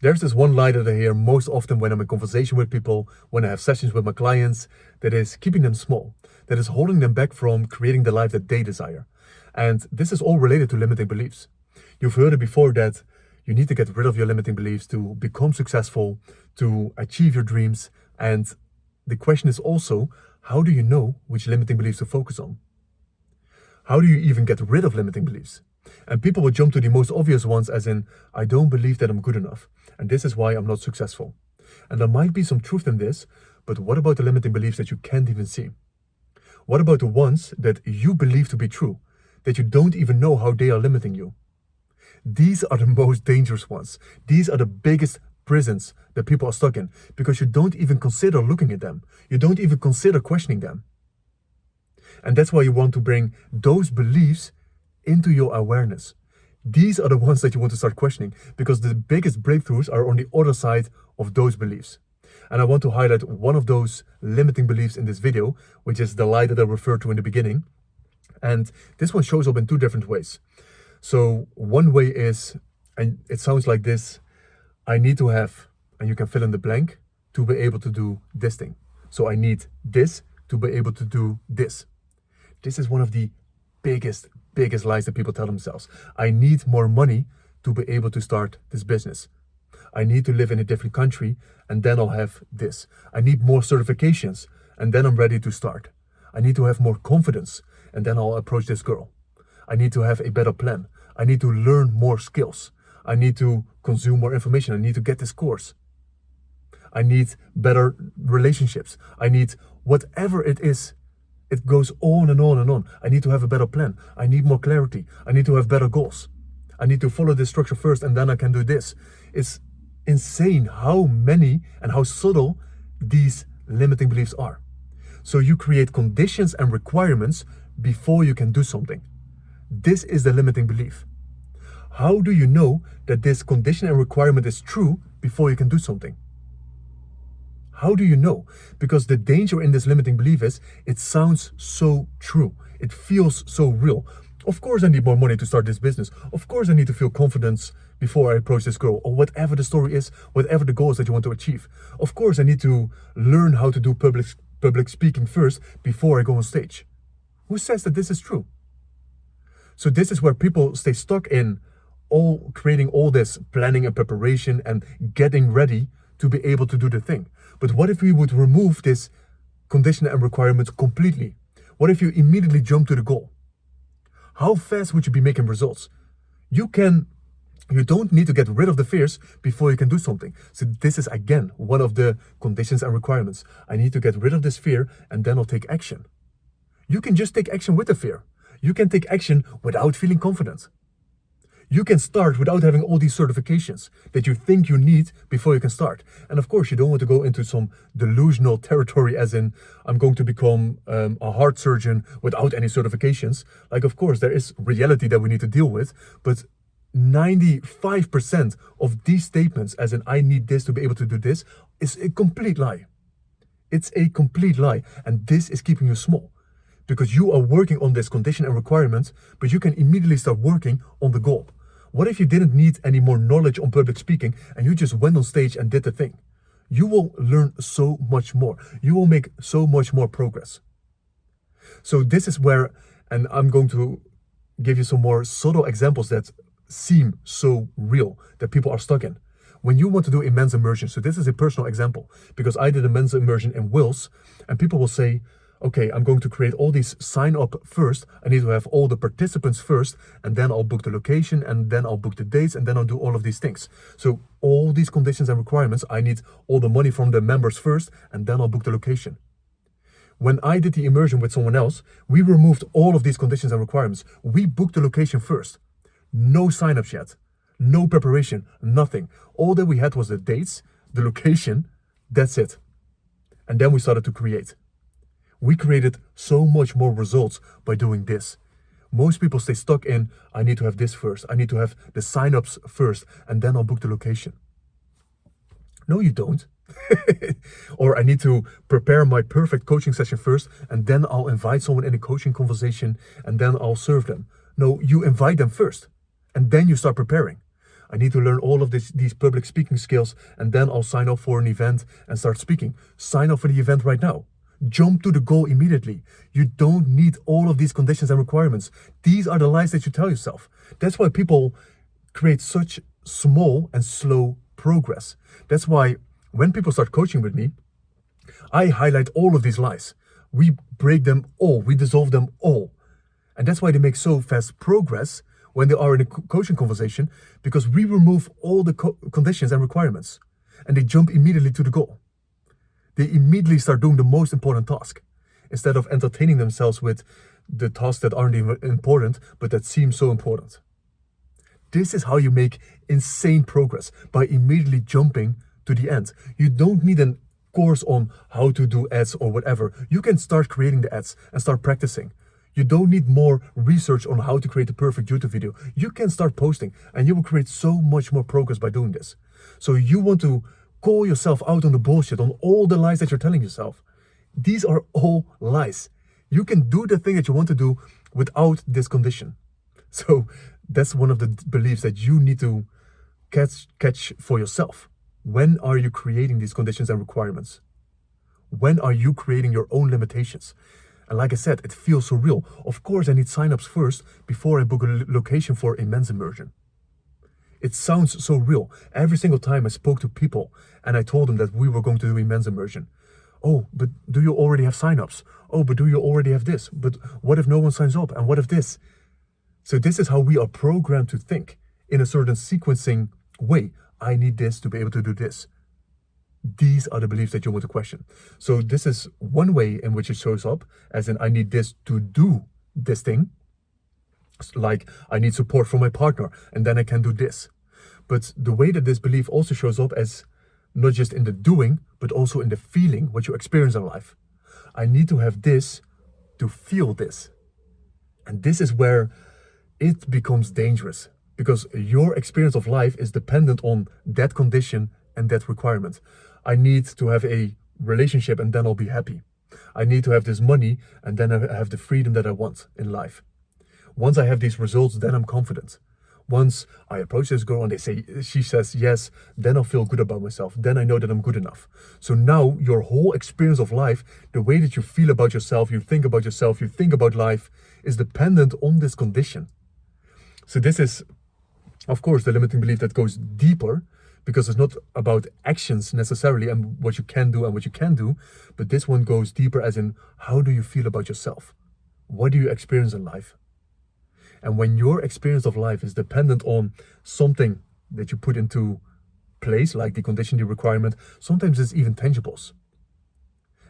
There's this one lie that I hear most often when I'm in conversation with people, when I have sessions with my clients, that is keeping them small, that is holding them back from creating the life that they desire. And this is all related to limiting beliefs. You've heard it before that you need to get rid of your limiting beliefs to become successful, to achieve your dreams. And the question is also, how do you know which limiting beliefs to focus on? How do you even get rid of limiting beliefs? And people will jump to the most obvious ones, as in, I don't believe that I'm good enough, and this is why I'm not successful. And there might be some truth in this, but what about the limiting beliefs that you can't even see? What about the ones that you believe to be true, that you don't even know how they are limiting you? These are the most dangerous ones. These are the biggest prisons that people are stuck in, because you don't even consider looking at them. You don't even consider questioning them. And that's why you want to bring those beliefs into your awareness. These are the ones that you want to start questioning, because the biggest breakthroughs are on the other side of those beliefs. And I want to highlight one of those limiting beliefs in this video, which is the lie that I referred to in the beginning. And this one shows up in two different ways. So one way is, and it sounds like this, I need to have, and you can fill in the blank, to be able to do this thing. So I need this to be able to do this. This is one of the biggest lies that people tell themselves. I need more money to be able to start this business. I need to live in a different country, and then I'll have this. I need more certifications, and then I'm ready to start. I need to have more confidence, and then I'll approach this girl. I need to have a better plan. I need to learn more skills. I need to consume more information. I need to get this course. I need better relationships. I need whatever it is. It goes on and on and on. I need to have a better plan. I need more clarity. I need to have better goals. I need to follow this structure first, and then I can do this. It's insane how many and how subtle these limiting beliefs are. So you create conditions and requirements before you can do something. This is the limiting belief. How do you know that this condition and requirement is true before you can do something? How do you know? Because the danger in this limiting belief is it sounds so true. It feels so real. Of course I need more money to start this business. Of course I need to feel confidence before I approach this girl, or whatever the story is, whatever the goal is that you want to achieve. Of course I need to learn how to do public speaking first before I go on stage. Who says that this is true? So this is where people stay stuck in creating all this planning and preparation and getting ready to be able to do the thing. But what if we would remove this condition and requirements completely? What if you immediately jump to the goal? How fast would you be making results? You don't need to get rid of the fears before you can do something. So this is again one of the conditions and requirements. I need to get rid of this fear, and then I'll take action. You can just take action with the fear. You can take action without feeling confident. You can start without having all these certifications that you think you need before you can start. And of course, you don't want to go into some delusional territory, as in, I'm going to become a heart surgeon without any certifications. Like, of course, there is reality that we need to deal with, but 95% of these statements, as in, I need this to be able to do this, is a complete lie. It's a complete lie. And this is keeping you small, because you are working on this condition and requirement, but you can immediately start working on the goal. What if you didn't need any more knowledge on public speaking and you just went on stage and did the thing? You will learn so much more. You will make so much more progress. So this is where, and I'm going to give you some more subtle examples that seem so real, that people are stuck in. When you want to do a men's immersion, so this is a personal example, because I did a men's immersion in Wales, and people will say, okay, I'm going to create all these sign up first. I need to have all the participants first, and then I'll book the location, and then I'll book the dates, and then I'll do all of these things. So all these conditions and requirements, I need all the money from the members first, and then I'll book the location. When I did the immersion with someone else, we removed all of these conditions and requirements. We booked the location first. No sign-ups yet. No preparation, nothing. All that we had was the dates, the location, that's it. And then we started to create. We created so much more results by doing this. Most people stay stuck in, I need to have this first. I need to have the sign-ups first, and then I'll book the location. No, you don't. Or I need to prepare my perfect coaching session first, and then I'll invite someone in a coaching conversation, and then I'll serve them. No, you invite them first, and then you start preparing. I need to learn all of these public speaking skills, and then I'll sign up for an event and start speaking. Sign up for the event right now. Jump to the goal immediately. You don't need all of these conditions and requirements. These are the lies that you tell yourself. That's why people create such small and slow progress. That's why when people start coaching with me, I highlight all of these lies. We break them all. We dissolve them all. And that's why they make so fast progress when they are in a coaching conversation, because we remove all the conditions and requirements and they jump immediately to the goal. They immediately start doing the most important task instead of entertaining themselves with the tasks that aren't even important, but that seem so important. This is how you make insane progress, by immediately jumping to the end. You don't need a course on how to do ads or whatever. You can start creating the ads and start practicing. You don't need more research on how to create the perfect YouTube video. You can start posting and you will create so much more progress by doing this. So you want to call yourself out on the bullshit, on all the lies that you're telling yourself. These are all lies. You can do the thing that you want to do without this condition. So that's one of the beliefs that you need to catch for yourself. When are you creating these conditions and requirements? When are you creating your own limitations? And like I said, it feels so real. Of course, I need signups first before I book a location for immense immersion. It sounds so real. Every single time I spoke to people and I told them that we were going to do immense immersion. Oh, but do you already have signups? Oh, but do you already have this? But what if no one signs up? And what if this? So this is how we are programmed to think, in a certain sequencing way. I need this to be able to do this. These are the beliefs that you want to question. So this is one way in which it shows up, as in I need this to do this thing. Like I need support from my partner and then I can do this. But the way that this belief also shows up as not just in the doing, but also in the feeling, what you experience in life. I need to have this to feel this. And this is where it becomes dangerous, because your experience of life is dependent on that condition and that requirement. I need to have a relationship and then I'll be happy. I need to have this money and then I have the freedom that I want in life. Once I have these results, then I'm confident. Once I approach this girl and she says yes, then I'll feel good about myself. Then I know that I'm good enough. So now your whole experience of life, the way that you feel about yourself, you think about life, is dependent on this condition. So this is, of course, the limiting belief that goes deeper, because it's not about actions necessarily and what you can do and what you can't do, but this one goes deeper as in, how do you feel about yourself? What do you experience in life? And when your experience of life is dependent on something that you put into place, like the condition, the requirement, sometimes it's even tangibles.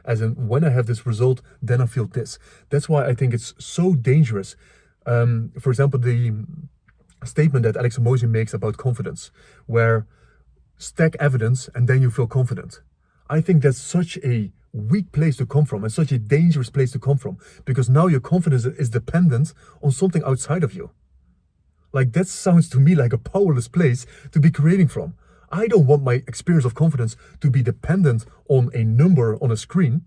As in, when I have this result, then I feel this. That's why I think it's so dangerous. For example, the statement that Alex Hormozi makes about confidence, where stack evidence and then you feel confident. I think that's such a weak place to come from and such a dangerous place to come from, because now your confidence is dependent on something outside of you. Like, that sounds to me like a powerless place to be creating from. I don't want my experience of confidence to be dependent on a number on a screen,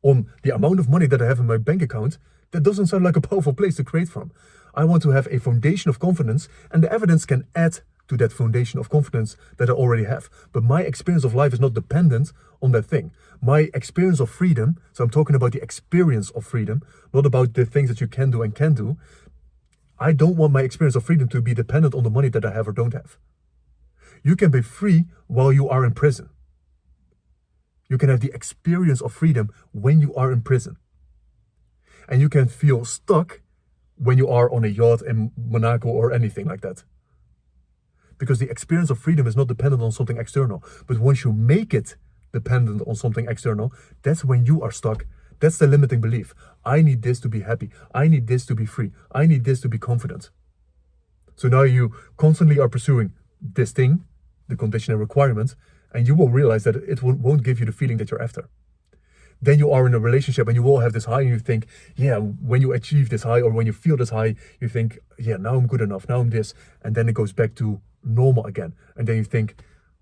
on the amount of money that I have in my bank account. That doesn't sound like a powerful place to create from. I want to have a foundation of confidence, and the evidence can add to that foundation of confidence that I already have. But my experience of life is not dependent on that thing. My experience of freedom, so I'm talking about the experience of freedom, not about the things that you can do and can't do. I don't want my experience of freedom to be dependent on the money that I have or don't have. You can be free while you are in prison. You can have the experience of freedom when you are in prison. And you can feel stuck when you are on a yacht in Monaco or anything like that. Because the experience of freedom is not dependent on something external. But once you make it dependent on something external, that's when you are stuck. That's the limiting belief. I need this to be happy. I need this to be free. I need this to be confident. So now you constantly are pursuing this thing, the condition and requirement, and you will realize that it won't give you the feeling that you're after. Then you are in a relationship and you will have this high and you think, yeah, when you achieve this high or when you feel this high, you think, yeah, now I'm good enough, now I'm this. And then it goes back to normal again. And then you think,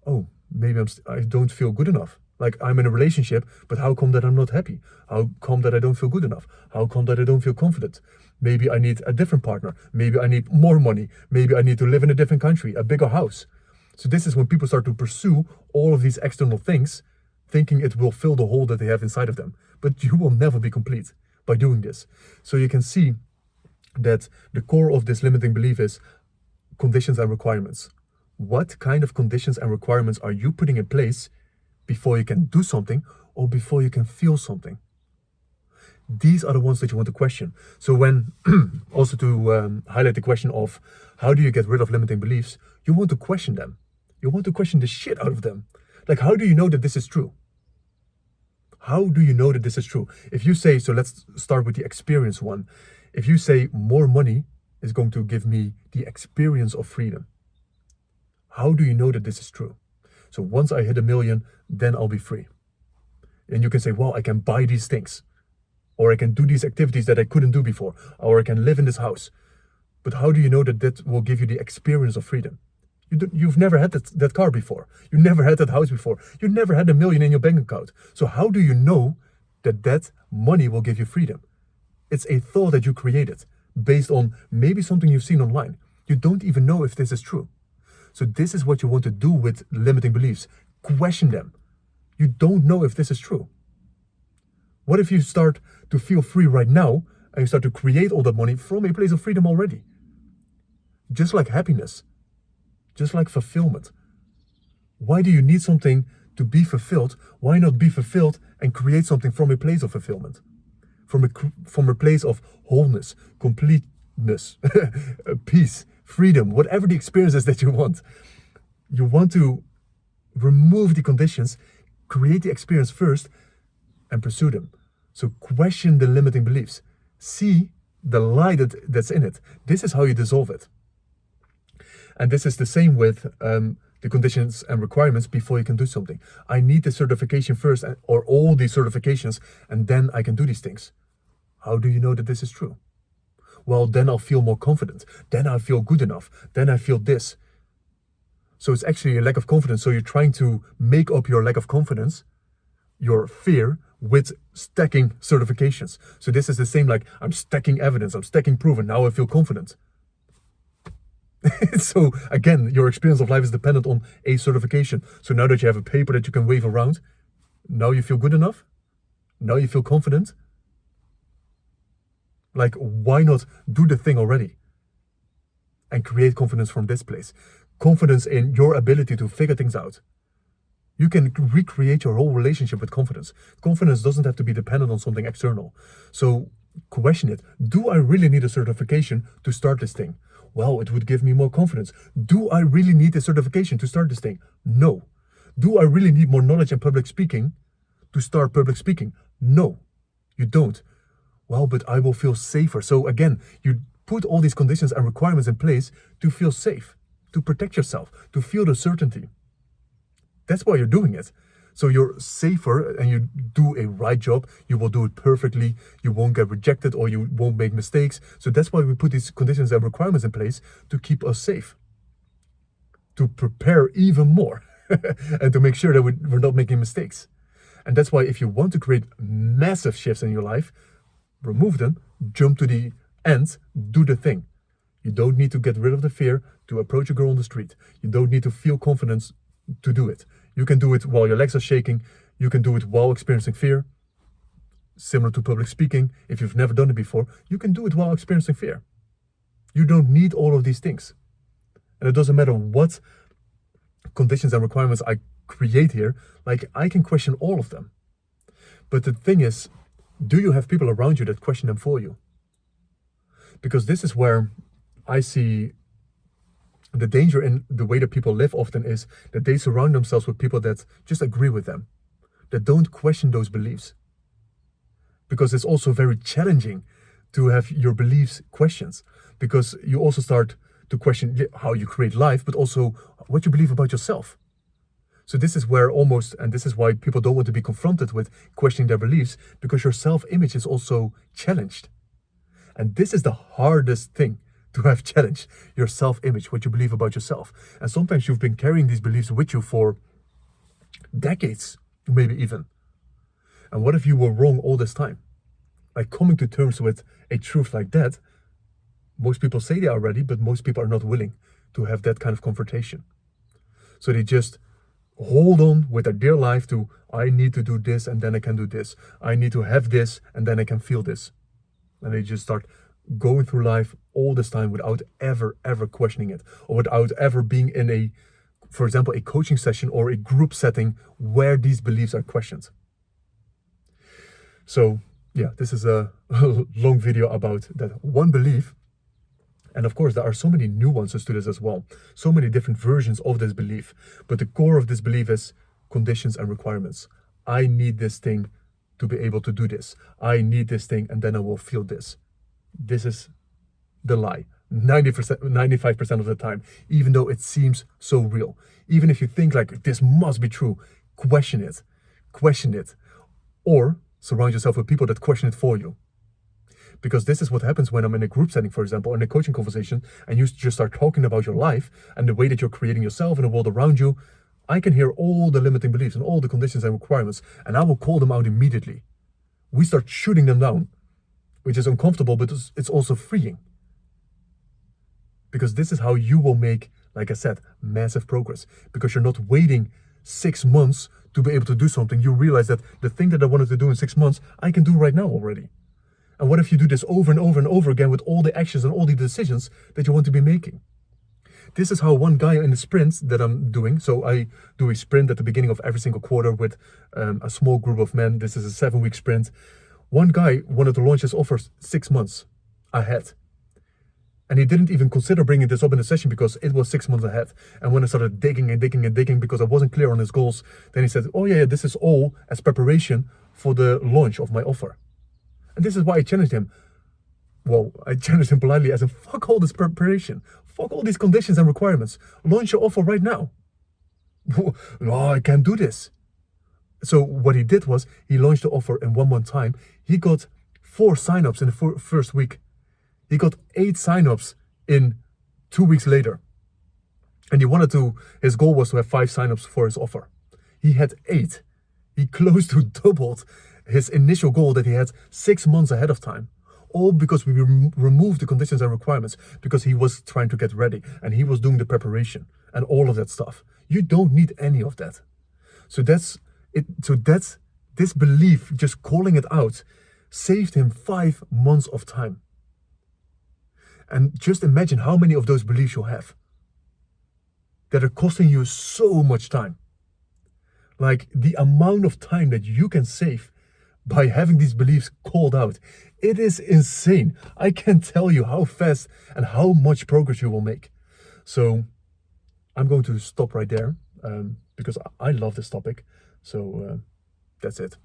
oh, maybe I don't feel good enough. Like, I'm in a relationship, but how come that I'm not happy? How come that I don't feel good enough? How come that I don't feel confident? Maybe I need a different partner. Maybe I need more money. Maybe I need to live in a different country, a bigger house. So this is when people start to pursue all of these external things, thinking it will fill the hole that they have inside of them. But you will never be complete by doing this. So you can see that the core of this limiting belief is conditions and requirements. What kind of conditions and requirements are you putting in place before you can do something or before you can feel something? These are the ones that you want to question. So when, also to highlight the question of how do you get rid of limiting beliefs, you want to question them. You want to question the shit out of them. Like, how do you know that this is true? How do you know that this is true? If you say, so let's start with the experience one. If you say more money is going to give me the experience of freedom, how do you know that this is true? So once I hit 1 million, then I'll be free. And you can say, well, I can buy these things, or I can do these activities that I couldn't do before, or I can live in this house. But how do you know that that will give you the experience of freedom? You've never had that car before. You never had that house before. You never had 1 million in your bank account. So how do you know that that money will give you freedom? It's a thought that you created based on maybe something you've seen online. You don't even know if this is true. So this is what you want to do with limiting beliefs. Question them. You don't know if this is true. What if you start to feel free right now and you start to create all that money from a place of freedom already? Just like happiness. Just like fulfillment. Why do you need something to be fulfilled? Why not be fulfilled and create something from a place of fulfillment? From a place of wholeness, completeness, peace, freedom, whatever the experience is that you want. You want to remove the conditions, create the experience first, and pursue them. So question the limiting beliefs. See the lie that's in it. This is how you dissolve it. And this is the same with the conditions and requirements before you can do something. I need the certification first, or all these certifications, and then I can do these things. How do you know that this is true? Well, then I'll feel more confident. Then I'll feel good enough. Then I feel this. So it's actually a lack of confidence. So you're trying to make up your lack of confidence, your fear, with stacking certifications. So this is the same, like, I'm stacking evidence, I'm stacking proof, and now I feel confident. So again, your experience of life is dependent on a certification. So now that you have a paper that you can wave around, now you feel good enough? Now you feel confident? Like, why not do the thing already? And create confidence from this place. Confidence in your ability to figure things out. You can recreate your whole relationship with confidence. Confidence doesn't have to be dependent on something external. So question it. Do I really need a certification to start this thing? Well, it would give me more confidence. Do I really need a certification to start this thing? No. Do I really need more knowledge in public speaking to start public speaking? No, you don't. Well, but I will feel safer. So again, you put all these conditions and requirements in place to feel safe, to protect yourself, to feel the certainty. That's why you're doing it. So you're safer and you do a right job. You will do it perfectly. You won't get rejected or you won't make mistakes. So that's why we put these conditions and requirements in place to keep us safe. To prepare even more and to make sure that we're not making mistakes. And that's why if you want to create massive shifts in your life, remove them, jump to the end, do the thing. You don't need to get rid of the fear to approach a girl on the street. You don't need to feel confidence to do it. You can do it while your legs are shaking. You can do it while experiencing fear. Similar to public speaking, if you've never done it before, you can do it while experiencing fear. You don't need all of these things. And it doesn't matter what conditions and requirements I create here, like I can question all of them. But the thing is, do you have people around you that question them for you? Because this is where I see the danger in the way that people live often is that they surround themselves with people that just agree with them, that don't question those beliefs. Because it's also very challenging to have your beliefs questioned, because you also start to question how you create life, but also what you believe about yourself. So this is where almost, and this is why people don't want to be confronted with questioning their beliefs, because your self-image is also challenged. And this is the hardest thing to have challenged, your self-image, what you believe about yourself. And sometimes you've been carrying these beliefs with you for decades, maybe even. And what if you were wrong all this time? Like, coming to terms with a truth like that most people say they are ready, but most people are not willing to have that kind of confrontation. So they just hold on with their dear life to, I need to do this and then I can do this. I need to have this and then I can feel this. And they just start going through life all this time without ever questioning it, or without ever being in a, for example, a coaching session or a group setting where these beliefs are questioned. So yeah, this is a long video about that one belief. And of course, there are so many nuances to this as well. So many different versions of this belief. But the core of this belief is conditions and requirements. I need this thing to be able to do this. I need this thing and then I will feel this. This is the lie. 90%, 95% of the time, even though it seems so real. Even if you think like this must be true, question it. Question it. Or surround yourself with people that question it for you. Because this is what happens when I'm in a group setting, for example, in a coaching conversation, and you just start talking about your life and the way that you're creating yourself and the world around you. I can hear all the limiting beliefs and all the conditions and requirements, and I will call them out immediately. We start shooting them down, which is uncomfortable, but it's also freeing. Because this is how you will make, like I said, massive progress. Because you're not waiting 6 months to be able to do something. You realize that the thing that I wanted to do in 6 months, I can do right now already. And what if you do this over and over and over again with all the actions and all the decisions that you want to be making? This is how one guy in the sprint that I'm doing, so I do a sprint at the beginning of every single quarter with a small group of men. This is a 7-week sprint. One guy wanted to launch his offer 6 months ahead. And he didn't even consider bringing this up in the session because it was 6 months ahead. And when I started digging because I wasn't clear on his goals, then he said, oh yeah, this is all as preparation for the launch of my offer. And this is why I challenged him. Well, I challenged him politely as in, fuck all this preparation. Fuck all these conditions and requirements. Launch your offer right now. Oh, I can't do this. So what he did was, he launched the offer in 1 month time. He got 4 signups in the first week. He got 8 signups in 2 weeks later. And his goal was to have 5 signups for his offer. He had 8. He close to doubled his initial goal that he had 6 months ahead of time. All because we removed the conditions and requirements, because he was trying to get ready and he was doing the preparation and all of that stuff. You don't need any of that. So that's it. So that's this belief, just calling it out, saved him 5 months of time. And just imagine how many of those beliefs you have that are costing you so much time. Like the amount of time that you can save by having these beliefs called out, it is insane. I can't tell you how fast and how much progress you will make. So I'm going to stop right there because I love this topic. So that's it.